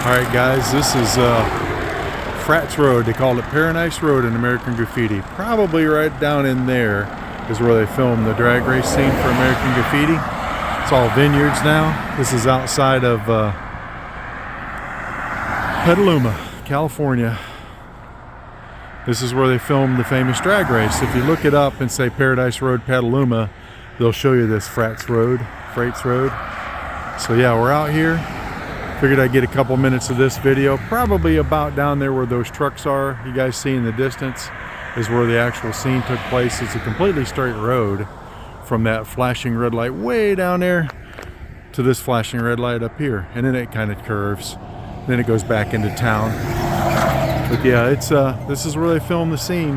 Alright guys, this is Frats Road. They call it Paradise Road in American Graffiti. Probably right down in there is where they filmed the drag race scene for American Graffiti. It's all vineyards now. This is outside of Petaluma, California. This is where they filmed the famous drag race. If you look it up and say Paradise Road, Petaluma, they'll show you this Frats Road. So yeah, we're out here. Figured I'd get a couple minutes of this video. Probably about down there where those trucks are. You guys see in the distance is where the actual scene took place. It's a completely straight road from that flashing red light way down there to this flashing red light up here. And then it kind of curves. Then it goes back into town. But yeah, it's this is where they filmed the scene.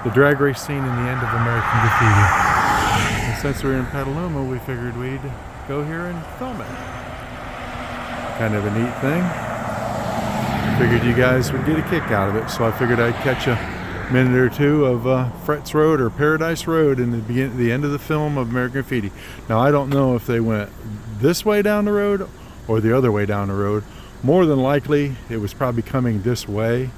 The drag race scene in the end of American Graffiti. And since we're in Petaluma, we figured we'd go here and film it. Kind of a neat thing. I figured you guys would get a kick out of it, so I figured I'd catch a minute or two of Frats Road or Paradise Road in the end of the film of American Graffiti. Now I don't know if they went this way down the road or the other way down the road. More than likely, it was probably coming this way.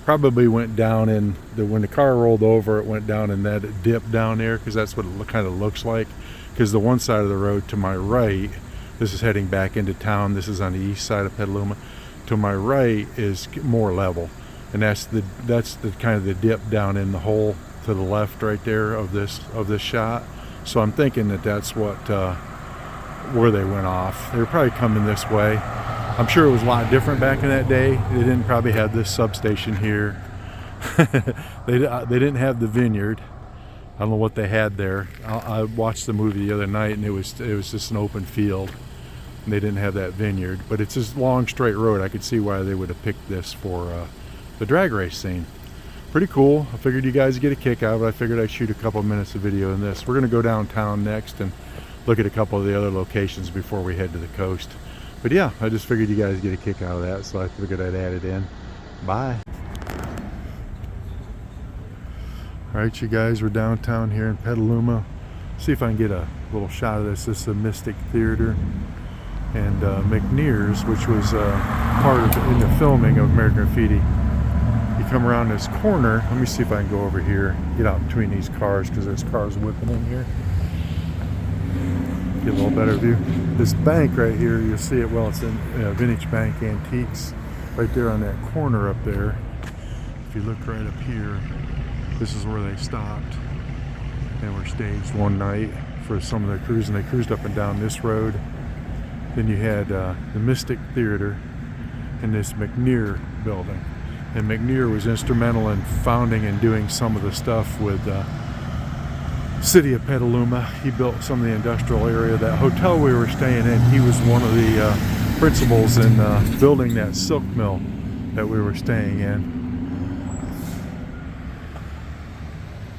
Probably went down in when the car rolled over, it went down in that dip down there, because that's what it kind of looks like. Because the one side of the road to my right, this is heading back into town. This is on the east side of Petaluma. To my right is more level, and that's the kind of the dip down in the hole to the left right there of this shot. So I'm thinking that that's what where they went off. They were probably coming this way. I'm sure it was a lot different back in that day. They didn't probably have this substation here. They didn't have the vineyard. I don't know what they had there. I watched the movie the other night, and it was just an open field. And they didn't have that vineyard, but it's this long straight road. I could see why they would have picked this for the drag race scene. Pretty cool. I figured you guys would get a kick out of it. I figured I'd shoot a couple minutes of video in this. We're going to go downtown next and look at a couple of the other locations before we head to the coast. But yeah, I just figured you guys get a kick out of that, so I figured I'd add it in. Bye. Alright, you guys, we're downtown here in Petaluma. See if I can get a little shot of this. This is the Mystic Theater and McNear's, which was part of in the filming of American Graffiti. You come around this corner. Let me see if I can go over here, get out between these cars, because there's cars whipping in here. Get a little better view. This bank right here, you'll see it well. It's in Vintage Bank Antiques, right there on that corner up there. If you look right up here, this is where they stopped and were staged one night for some of their cruising. They cruised up and down this road. Then you had the Mystic Theater and this McNear building. And McNear was instrumental in founding and doing some of the stuff with city of Petaluma. He built some of the industrial area. That hotel we were staying in, he was one of the principals in building that silk mill that we were staying in.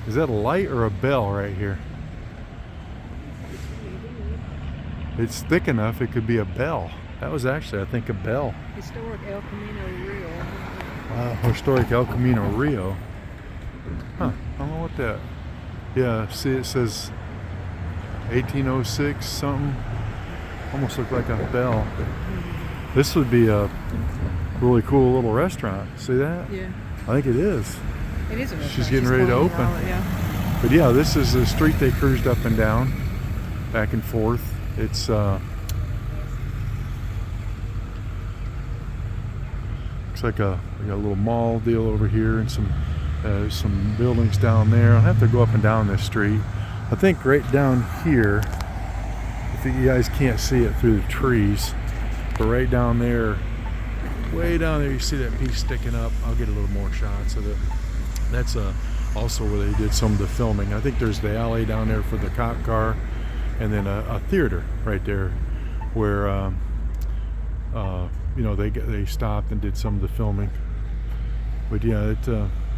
Is that a light or a bell right here? It's thick enough it could be a bell. That was actually, I think, a bell. Historic El Camino Rio. Historic El Camino Rio. Huh, I don't know what that. Yeah, see, it says 1806 something. Almost looked like a bell. This would be a really cool little restaurant. See that? Yeah. I think it is. It is a restaurant. She's getting ready to open. Yeah. But yeah, this is the street they cruised up and down, back and forth. It's looks like we got a little mall deal over here and some buildings down there. I'll have to go up and down this street. I think right down here, if you guys can't see it through the trees, but right down there, way down there, you see that piece sticking up. I'll get a little more shots of it. That's also where they did some of the filming. I think there's the alley down there for the cop car, and then a theater right there where you know, they stopped and did some of the filming. But yeah,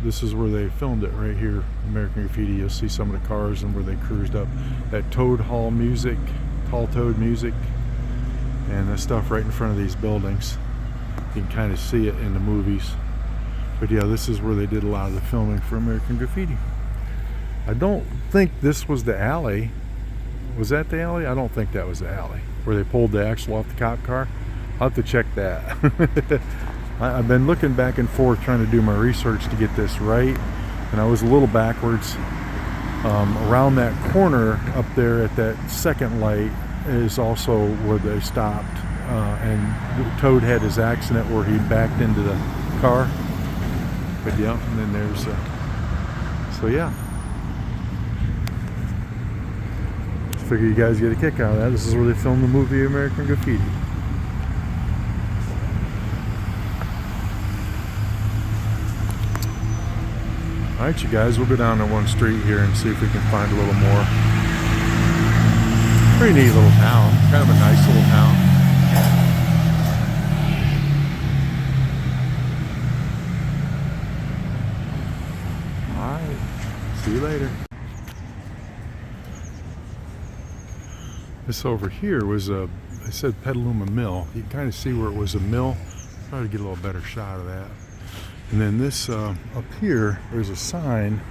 this is where they filmed it right here, American Graffiti. You'll see some of the cars and where they cruised up. That Toad Hall music, Tall Toad music, and that stuff right in front of these buildings. You can kind of see it in the movies. But yeah, this is where they did a lot of the filming for American Graffiti. I don't think this was the alley. Was that the alley? I don't think that was the alley where they pulled the axle off the cop car. I'll have to check that. I've been looking back and forth trying to do my research to get this right, and I was a little backwards. Around that corner up there at that second light is also where they stopped, and Toad had his accident where he backed into the car. But yeah, and then there's so yeah, figure you guys get a kick out of that. This is where they filmed the movie American Graffiti. Alright, you guys, we'll go down to one street here and see if we can find a little more. Pretty neat little town. Kind of a nice little town. Alright, see you later. This over here was I said Petaluma Mill. You can kind of see where it was a mill. Try to get a little better shot of that. And then this up here, there's a sign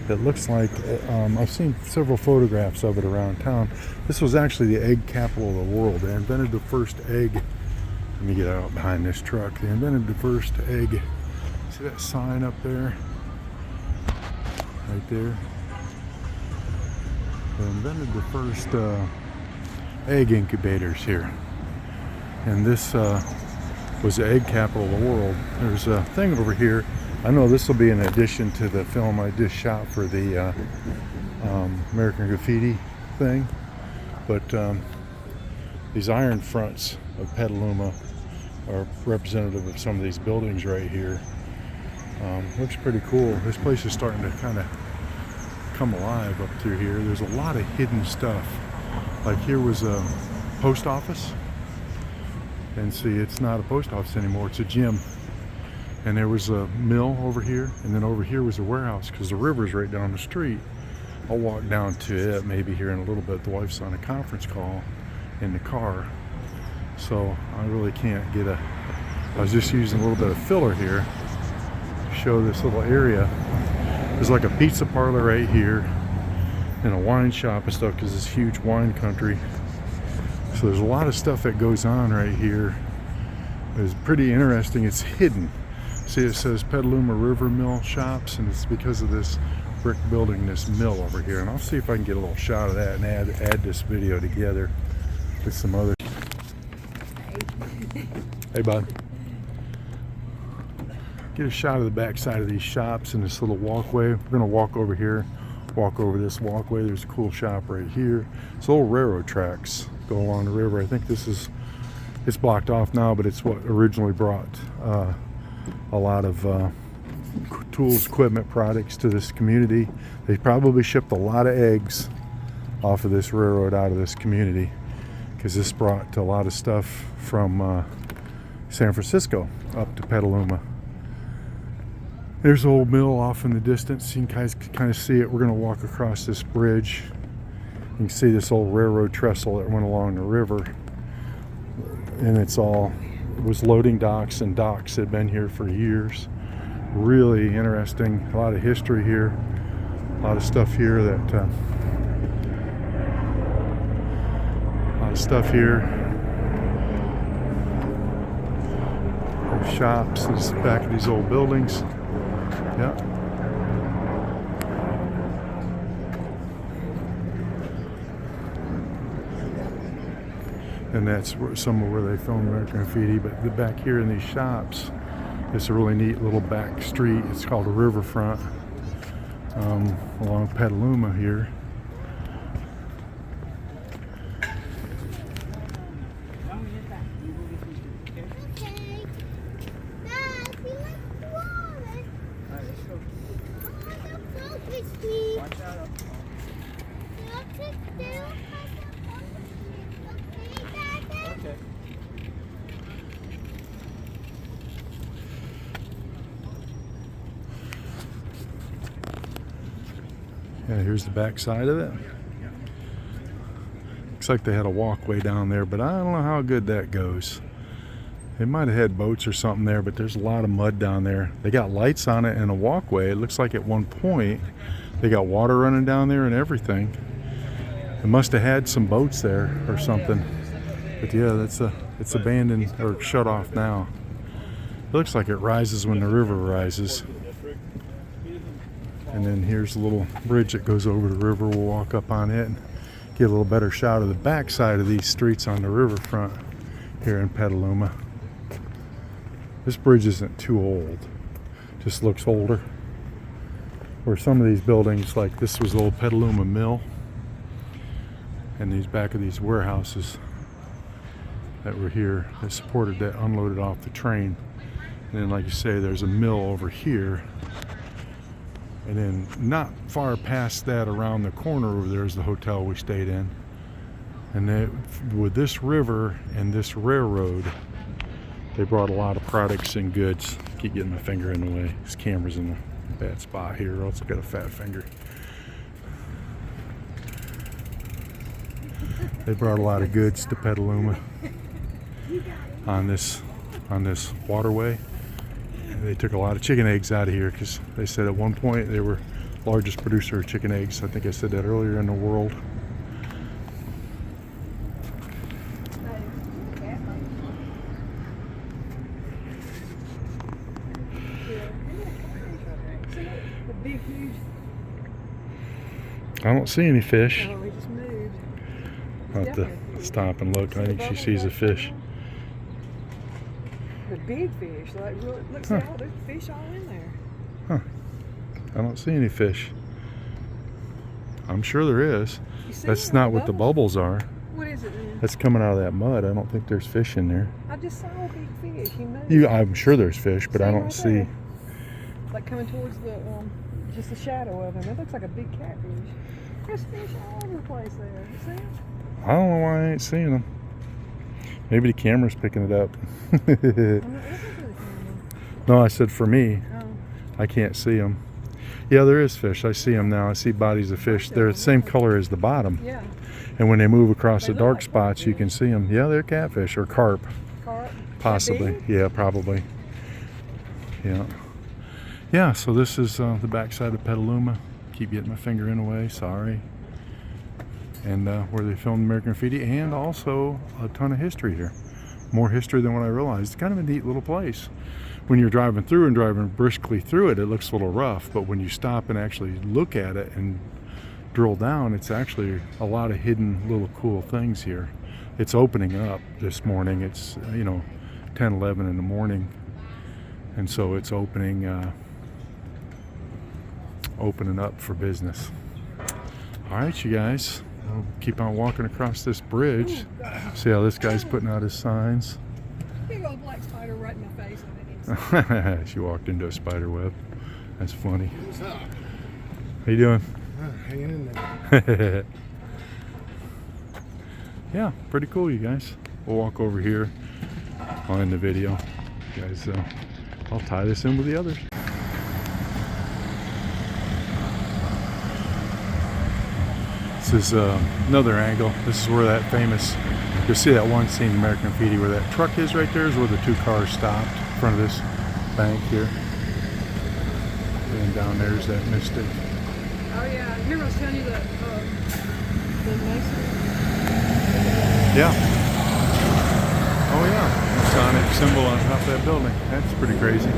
that looks like, I've seen several photographs of it around town. This was actually the egg capital of the world. They invented the first egg. Let me get out behind this truck. They invented the first egg. See that sign up there? Right there. They invented the first egg incubators here. And this was the egg capital of the world. There's a thing over here. I know this will be in addition to the film I just shot for the American Graffiti thing, but these iron fronts of Petaluma are representative of some of these buildings right here. Looks pretty cool. This place is starting to kind of come alive up through here. There's a lot of hidden stuff. Like here was a post office. And see, it's not a post office anymore, it's a gym. And there was a mill over here, and then over here was a warehouse, because the river's right down the street. I'll walk down to it maybe here in a little bit. The wife's on a conference call in the car, so I really can't get I was just using a little bit of filler here to show this little area. There's like a pizza parlor right here, and a wine shop and stuff, because it's huge wine country. So there's a lot of stuff that goes on right here. It's pretty interesting. It's hidden. See, it says Petaluma River Mill Shops, and it's because of this brick building, this mill over here. And I'll see if I can get a little shot of that and add this video together with some other. Hey, bud. Get a shot of the back side of these shops and this little walkway. We're gonna walk over here, walk over this walkway. There's a cool shop right here. It's little railroad tracks go along the river. I think this is, it's blocked off now, but it's what originally brought a lot of tools, equipment, products to this community. They probably shipped a lot of eggs off of this railroad out of this community, because this brought a lot of stuff from San Francisco up to Petaluma. There's the old mill off in the distance. You can guys kind of see it. We're going to walk across this bridge. You can see this old railroad trestle that went along the river, and it was loading docks, and docks had been here for years. Really interesting. A lot of history here. A lot of stuff here that a lot of stuff here. There's shops. This is the back of these old buildings. Yeah. And that's somewhere where they filmed American Graffiti. But the back here in these shops, it's a really neat little back street. It's called a riverfront along Petaluma here. Yeah, here's the back side of it. Looks like they had a walkway down there, but I don't know how good that goes. They might have had boats or something there, but there's a lot of mud down there. They got lights on it and a walkway. It looks like at one point they got water running down there and everything. They must have had some boats there or something. But yeah, that's a It's abandoned or shut off now. It looks like it rises when the river rises. And then here's a little bridge that goes over the river. We'll walk up on it and get a little better shot of the back side of these streets on the riverfront here in Petaluma. This bridge isn't too old, just looks older. Where some of these buildings, like this was the old Petaluma Mill, and these back of these warehouses that were here that supported that unloaded off the train. And then, like you say, there's a mill over here. And then not far past that, around the corner over there, is the hotel we stayed in. And with this river and this railroad, they brought a lot of products and goods. Keep getting my finger in the way. This camera's in a bad spot here, or else I've got a fat finger. They brought a lot of goods to Petaluma on this waterway. They took a lot of chicken eggs out of here because they said at one point they were the largest producer of chicken eggs. I think I said that earlier in the world. I don't see any fish. Oh, we just moved. I'll have to stop and look. I think she sees a fish. The big fish, like look, all there's fish all in there. Huh. I don't see any fish. I'm sure there is. That's not what the bubbles are. What is it then? That's coming out of that mud. I don't think there's fish in there. I just saw a big fish. He moved. I'm sure there's fish, but I don't see. There. Like coming towards the just the shadow of him. It looks like a big catfish. There's fish all over the place there. You see them? I don't know why I ain't seeing them. Maybe the camera's picking it up. I'm not looking for the camera. No, I said for me. Oh. I can't see them. Yeah, there is fish. I see them now. I see bodies of fish. They're the same color as the bottom. Yeah. And when they move across the dark like spots, you can see them. Yeah, they're catfish or carp. Carp? Possibly. Yeah, probably. Yeah. Yeah, so this is the backside of Petaluma. Keep getting my finger in the way. Sorry. And where they filmed American Graffiti, and also a ton of history here. More history than what I realized. It's kind of a neat little place. When you're driving through and driving briskly through it, it looks a little rough, but when you stop and actually look at it and drill down, it's actually a lot of hidden little cool things here. It's opening up this morning. It's 10, 11 in the morning, and so it's opening up for business. All right, you guys. We'll keep on walking across this bridge. See how this guy's putting out his signs. Big old black spider right in my face. She walked into a spider web. That's funny. What's up? How you doing? Hanging in there. Yeah, pretty cool, you guys. We'll walk over here. I'll end the video. You guys, I'll tie this in with the others. This is another angle. This is where that famous, you'll see that one scene in American Graffiti where that truck is right there, is where the two cars stopped in front of this bank here. And down there's that mystic. Oh yeah, remember I was telling you that the Mason? Yeah. Oh yeah, Masonic symbol on top of that building. That's pretty crazy.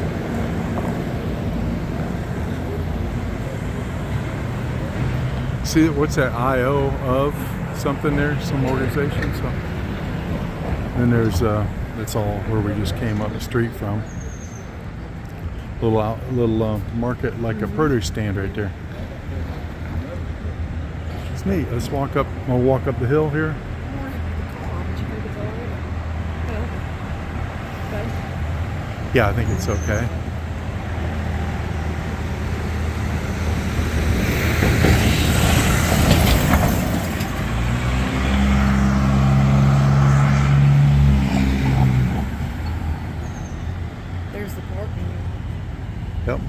See, what's that IO of something there? Some organization. So then there's that's all where we just came up the street from. Little market, like a produce stand right there. It's neat. Let's walk up. I'll walk up the hill here. Yeah, I think it's okay. There's the parking. Yep.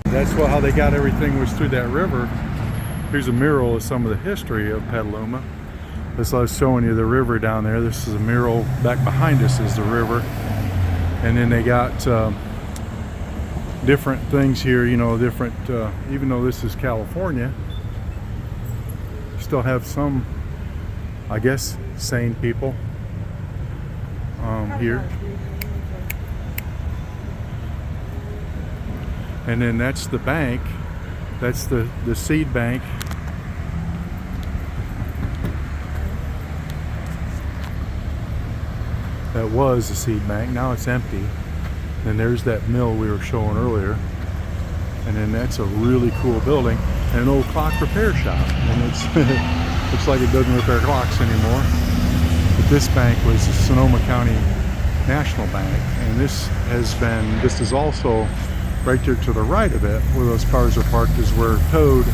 That's how they got everything, was through that river. Here's a mural of some of the history of Petaluma. This I was showing you the river down there. This is a mural. Back behind us is the river. And then they got different things here, different, even though this is California, still have some, I guess, sane people here. And then that's the bank. That's the seed bank. That was the seed bank. Now it's empty. And there's that mill we were showing earlier. And then that's a really cool building and an old clock repair shop. And it's looks like it doesn't repair clocks anymore. But this bank was the Sonoma County National Bank, and this is also right there to the right of it, where those cars are parked, is where Toad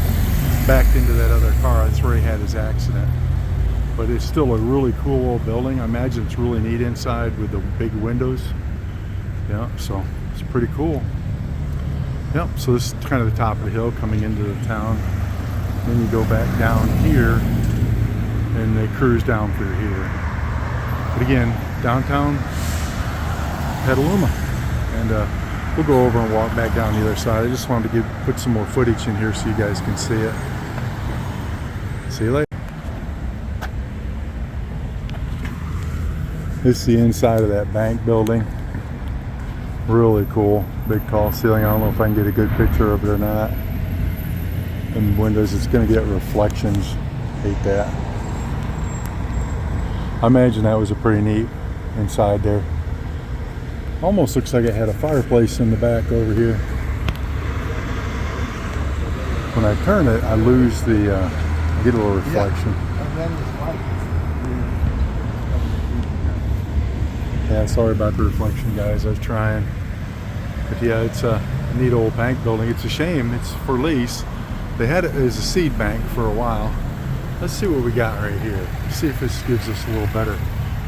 backed into that other car. That's where he had his accident. But it's still a really cool old building. I imagine it's really neat inside with the big windows. Yeah, so it's pretty cool. Yep, so this is kind of the top of the hill coming into the town. Then you go back down here and they cruise down through here. But again, downtown Petaluma. And we'll go over and walk back down the other side. I just wanted to put some more footage in here so you guys can see it. See you later. This is the inside of that bank building. Really cool. Big tall ceiling. I don't know if I can get a good picture of it or not. And windows, it's going to get reflections. Hate that. I imagine that was a pretty neat inside there. Almost looks like it had a fireplace in the back over here. When I turn it, I lose the, I get a little reflection. Yeah, sorry about the reflection, guys. I was trying. But yeah, it's a neat old bank building. It's a shame. It's for lease. They had it as a seed bank for a while. Let's see what we got right here. See if this gives us a little better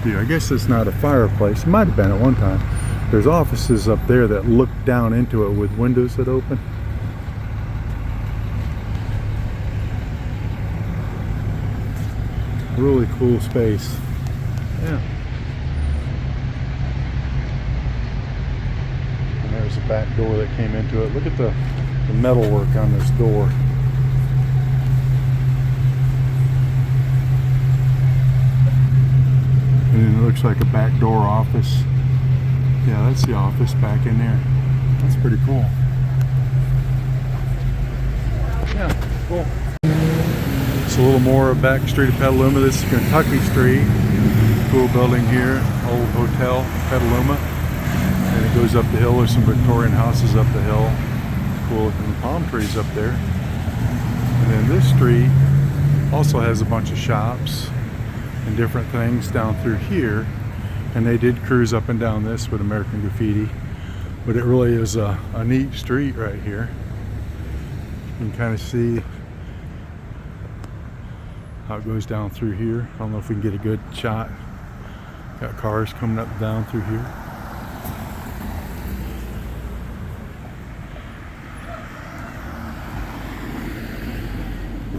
view. I guess it's not a fireplace. It might have been at one time. There's offices up there that look down into it with windows that open. Really cool space. Yeah. And there's a back door that came into it. Look at the metal work on this door. And it looks like a back door office. Yeah, that's the office back in there. That's pretty cool. Yeah, cool. It's a little more back street of Petaluma. This is Kentucky Street. Cool building here. Old hotel, Petaluma. And it goes up the hill. There's some Victorian houses up the hill. Cool looking palm trees up there. And then this street also has a bunch of shops and different things down through here. And they did cruise up and down this with American Graffiti. But it really is a neat street right here. You can kind of see how it goes down through here. I don't know if we can get a good shot. Got cars coming up and down through here.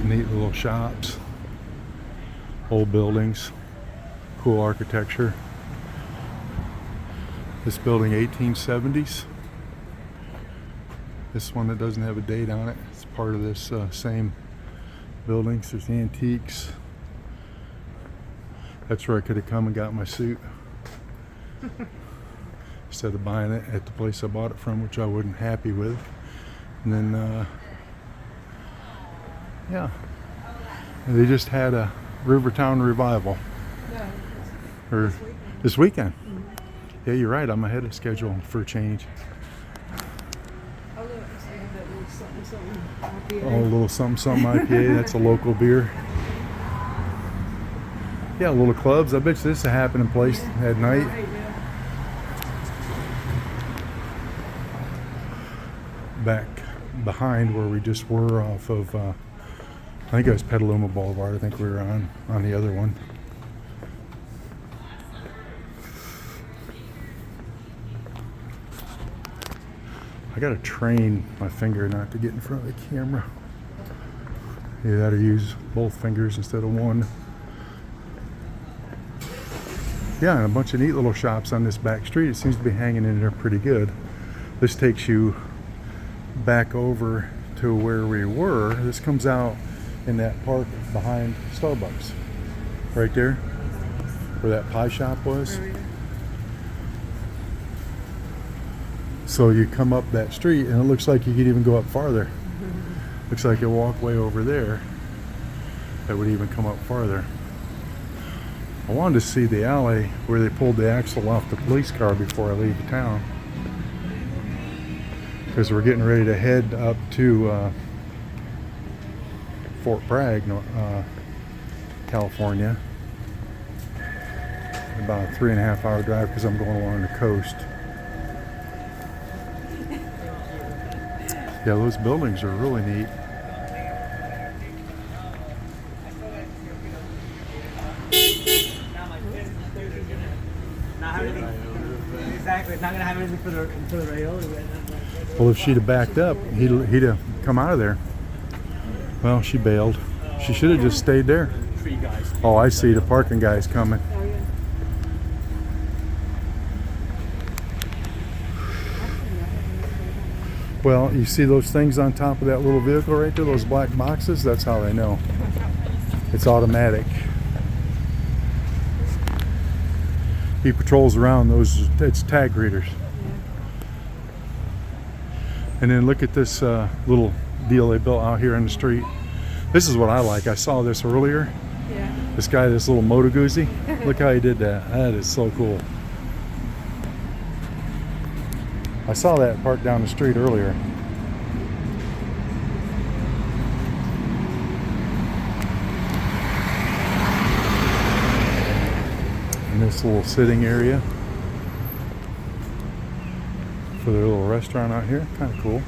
Neat little shops. Old buildings. Cool architecture. This building 1870s. This one that doesn't have a date on it. It's part of this same building. So there's antiques. That's where I could have come and got my suit. Instead of buying it at the place I bought it from, which I wasn't happy with. And then, yeah. And they just had a Rivertown revival. Yeah, Or this weekend. Yeah, you're right. I'm ahead of schedule for a change. Oh, look, it's like that little something, something IPA. Oh, a little something IPA. That's a local beer. Yeah, little clubs. I bet you this is a happening place at night. Right, yeah. Back behind where we just were off of, I think it was Petaluma Boulevard. I think we were on the other one. I gotta train my finger not to get in front of the camera. You gotta use both fingers instead of one. Yeah, and a bunch of neat little shops on this back street. It seems to be hanging in there pretty good. This takes you back over to where we were. This comes out in that park behind Starbucks. Right there. where that pie shop was. Oh, yeah. So you come up that street and it looks like you could even go up farther. Looks like a walkway over there that would even come up farther. I wanted to see the alley where they pulled the axle off the police car before I leave the town, because we're getting ready to head up to Fort Bragg, California. About a 3.5 hour drive because I'm going along the coast. Yeah, those buildings are really neat. Exactly, it's not gonna have anything for the rail. Well, if she'd have backed up, he'd have come out of there. Well, she bailed. She should have just stayed there. Tree guys. Oh, I see. The parking guy's coming. Oh, yeah. Well, you see those things on top of that little vehicle right there, those black boxes? That's how they know. It's automatic. He patrols around those, it's tag readers. And then look at this little deal they built out here in the street. This is what I like. I saw this earlier. Yeah. This guy, this little Moto Guzzi. Look how he did that. That is so cool. I saw that parked down the street earlier. And this little sitting area for their little restaurant out here. Kind of cool.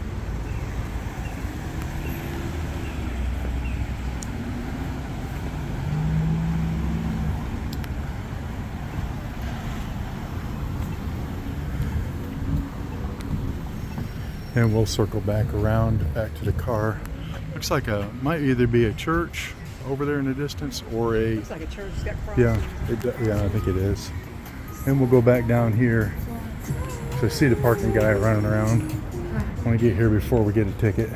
And we'll circle back around, back to the car. Looks like might either be a church over there in the distance or a, Looks like a church. It's got crosses. yeah, I think it is. And we'll go back down here to see the parking guy running around. I want to get here before we get a ticket.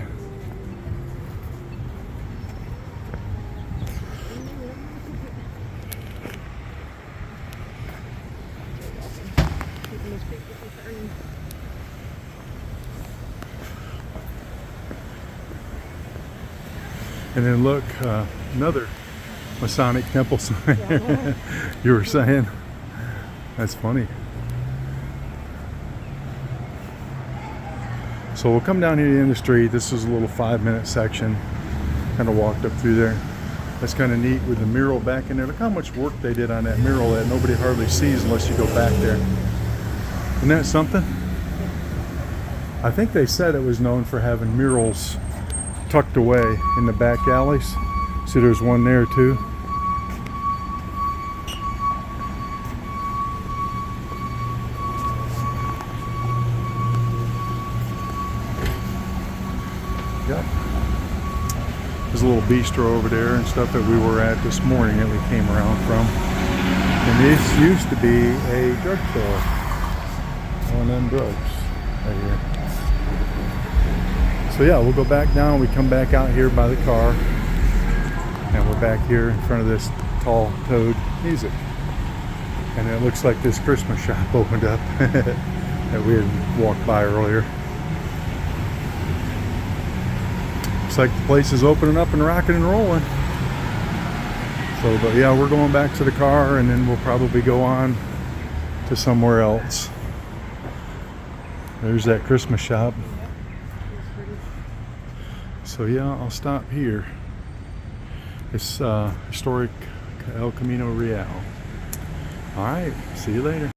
Keeping those people from turning. And then look, another Masonic temple sign. You were saying? That's funny. So we'll come down here to the end of the street. This is a little 5-minute section. Kind of walked up through there. That's kind of neat with the mural back in there. Look how much work they did on that mural that nobody hardly sees unless you go back there. Isn't that something? I think they said it was known for having murals tucked away in the back alleys. See, there's one there too. Yep. There's a little bistro over there and stuff that we were at this morning that we came around from. And this used to be a drugstore. One of them drugs right here. So yeah, we'll go back down. We come back out here by the car, and we're back here in front of this tall toad music. And it looks like this Christmas shop opened up that we had walked by earlier. Looks like the place is opening up and rocking and rolling. So, but yeah, we're going back to the car, and then we'll probably go on to somewhere else. There's that Christmas shop. So yeah, I'll stop here. It's historic El Camino Real. All right, see you later.